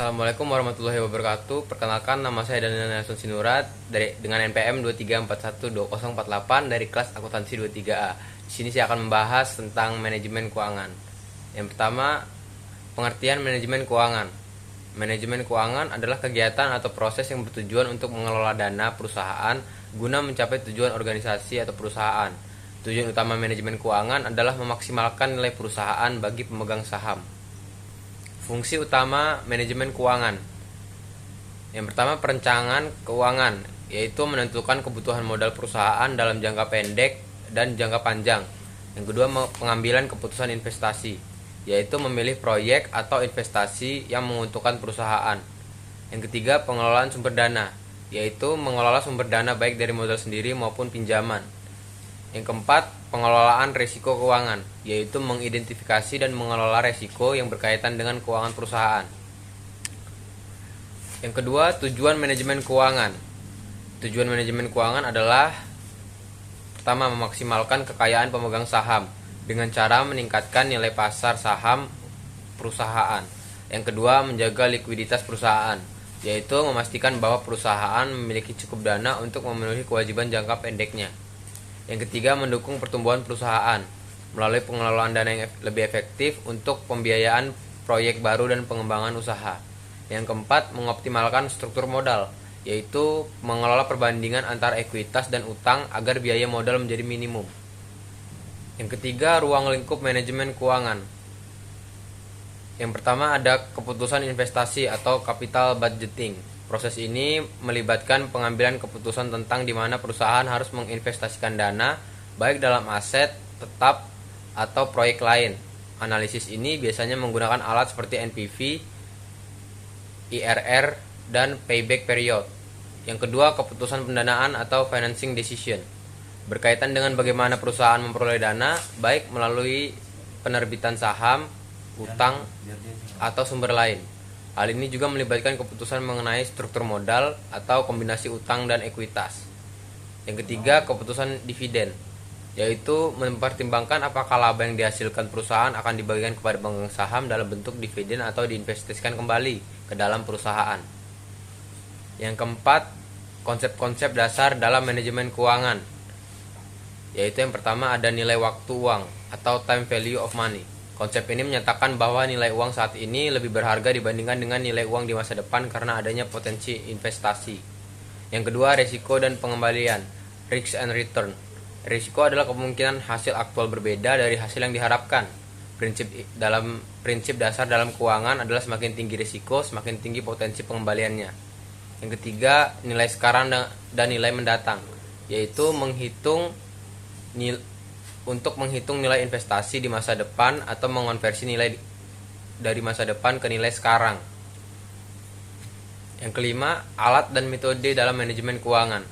Assalamualaikum warahmatullahi wabarakatuh. Perkenalkan, nama saya Daniel Nelson Sinurat dengan NPM 23412048 dari kelas akuntansi 23A. Di sini saya akan membahas tentang manajemen keuangan. Yang pertama, pengertian manajemen keuangan. Manajemen keuangan adalah kegiatan atau proses yang bertujuan untuk mengelola dana perusahaan guna mencapai tujuan organisasi atau perusahaan. Tujuan utama manajemen keuangan adalah memaksimalkan nilai perusahaan bagi pemegang saham. Fungsi utama manajemen keuangan. Yang pertama, perencanaan keuangan, yaitu menentukan kebutuhan modal perusahaan dalam jangka pendek dan jangka panjang. Yang kedua, pengambilan keputusan investasi, yaitu memilih proyek atau investasi yang menguntungkan perusahaan. Yang ketiga, pengelolaan sumber dana, yaitu mengelola sumber dana baik dari modal sendiri maupun pinjaman. Yang keempat, pengelolaan risiko keuangan, yaitu mengidentifikasi dan mengelola risiko yang berkaitan dengan keuangan perusahaan. Yang kedua, tujuan manajemen keuangan. Tujuan manajemen keuangan adalah pertama, memaksimalkan kekayaan pemegang saham dengan cara meningkatkan nilai pasar saham perusahaan. Yang kedua, menjaga likuiditas perusahaan, yaitu memastikan bahwa perusahaan memiliki cukup dana untuk memenuhi kewajiban jangka pendeknya. Yang ketiga, mendukung pertumbuhan perusahaan melalui pengelolaan dana yang lebih efektif untuk pembiayaan proyek baru dan pengembangan usaha. Yang keempat, mengoptimalkan struktur modal, yaitu mengelola perbandingan antara ekuitas dan utang agar biaya modal menjadi minimum. Yang ketiga, ruang lingkup manajemen keuangan. Yang pertama, ada keputusan investasi atau capital budgeting. Proses ini melibatkan pengambilan keputusan tentang di mana perusahaan harus menginvestasikan dana, baik dalam aset tetap atau proyek lain. Analisis ini biasanya menggunakan alat seperti NPV, IRR, dan payback period. Yang kedua, keputusan pendanaan atau financing decision. Berkaitan dengan bagaimana perusahaan memperoleh dana, baik melalui penerbitan saham, utang, atau sumber lain. Hal ini juga melibatkan keputusan mengenai struktur modal atau kombinasi utang dan ekuitas. Yang ketiga, keputusan dividen, yaitu mempertimbangkan apakah laba yang dihasilkan perusahaan akan dibagikan kepada pemegang saham dalam bentuk dividen atau diinvestasikan kembali ke dalam perusahaan. Yang keempat, konsep-konsep dasar dalam manajemen keuangan, yaitu yang pertama ada nilai waktu uang atau time value of money. Konsep ini menyatakan bahwa nilai uang saat ini lebih berharga dibandingkan dengan nilai uang di masa depan karena adanya potensi investasi. Yang kedua, risiko dan pengembalian, risk and return. Risiko adalah kemungkinan hasil aktual berbeda dari hasil yang diharapkan. Prinsip dasar dalam keuangan adalah semakin tinggi risiko, semakin tinggi potensi pengembaliannya. Yang ketiga, nilai sekarang dan nilai mendatang, yaitu untuk menghitung nilai investasi di masa depan atau mengonversi nilai dari masa depan ke nilai sekarang. Yang kelima, alat dan metode dalam manajemen keuangan.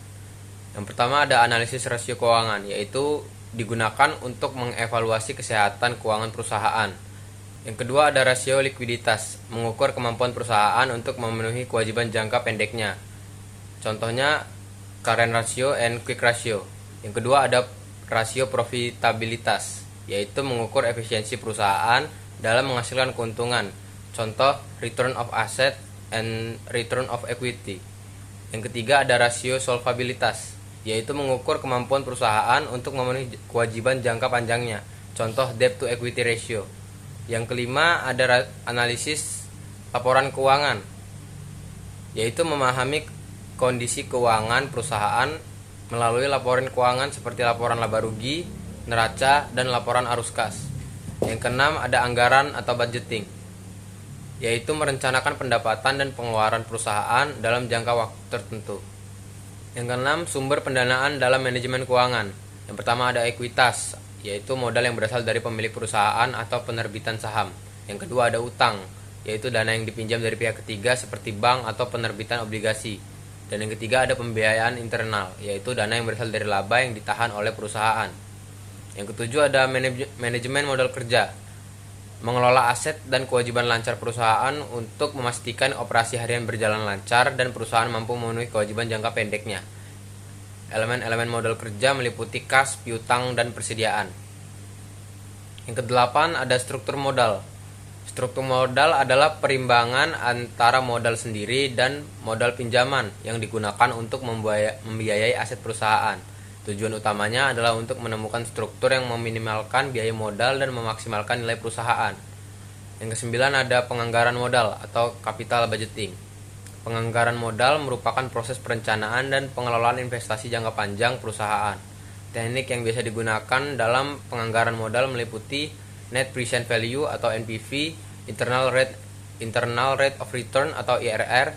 Yang pertama ada analisis rasio keuangan, yaitu digunakan untuk mengevaluasi kesehatan keuangan perusahaan. Yang kedua ada rasio likuiditas, mengukur kemampuan perusahaan untuk memenuhi kewajiban jangka pendeknya. Contohnya current ratio and quick ratio. Yang kedua ada rasio profitabilitas, yaitu mengukur efisiensi perusahaan dalam menghasilkan keuntungan. Contoh return of asset and return of equity. Yang ketiga ada rasio solvabilitas, yaitu mengukur kemampuan perusahaan untuk memenuhi kewajiban jangka panjangnya. Contoh debt to equity ratio. Yang kelima ada analisis laporan keuangan, yaitu memahami kondisi keuangan perusahaan melalui laporan keuangan seperti laporan laba rugi, neraca, dan laporan arus kas. Yang keenam ada anggaran atau budgeting, yaitu merencanakan pendapatan dan pengeluaran perusahaan dalam jangka waktu tertentu. Yang keenam, sumber pendanaan dalam manajemen keuangan. Yang pertama ada ekuitas, yaitu modal yang berasal dari pemilik perusahaan atau penerbitan saham. Yang kedua ada utang, yaitu dana yang dipinjam dari pihak ketiga seperti bank atau penerbitan obligasi. Dan yang ketiga ada pembiayaan internal, yaitu dana yang berasal dari laba yang ditahan oleh perusahaan. Yang ketujuh ada manajemen modal kerja, mengelola aset dan kewajiban lancar perusahaan untuk memastikan operasi harian berjalan lancar dan perusahaan mampu memenuhi kewajiban jangka pendeknya. Elemen-elemen modal kerja meliputi kas, piutang, dan persediaan. Yang kedelapan ada struktur modal. Struktur modal adalah perimbangan antara modal sendiri dan modal pinjaman yang digunakan untuk membiayai aset perusahaan. Tujuan utamanya adalah untuk menemukan struktur yang meminimalkan biaya modal dan memaksimalkan nilai perusahaan. Yang kesembilan ada penganggaran modal atau capital budgeting. Penganggaran modal merupakan proses perencanaan dan pengelolaan investasi jangka panjang perusahaan. Teknik yang biasa digunakan dalam penganggaran modal meliputi Net Present Value atau NPV, Internal Rate of Return atau IRR,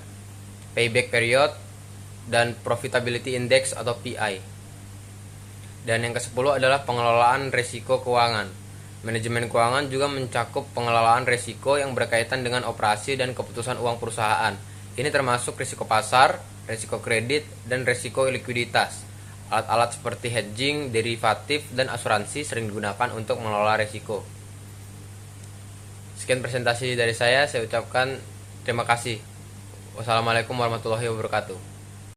Payback Period, dan Profitability Index atau PI. Dan yang ke-10 adalah pengelolaan risiko keuangan. Manajemen keuangan juga mencakup pengelolaan risiko yang berkaitan dengan operasi dan keputusan uang perusahaan. Ini termasuk risiko pasar, risiko kredit, dan risiko likuiditas. Alat-alat seperti hedging, derivatif, dan asuransi sering digunakan untuk mengelola risiko. Sekian presentasi dari saya ucapkan terima kasih. Wassalamualaikum warahmatullahi wabarakatuh.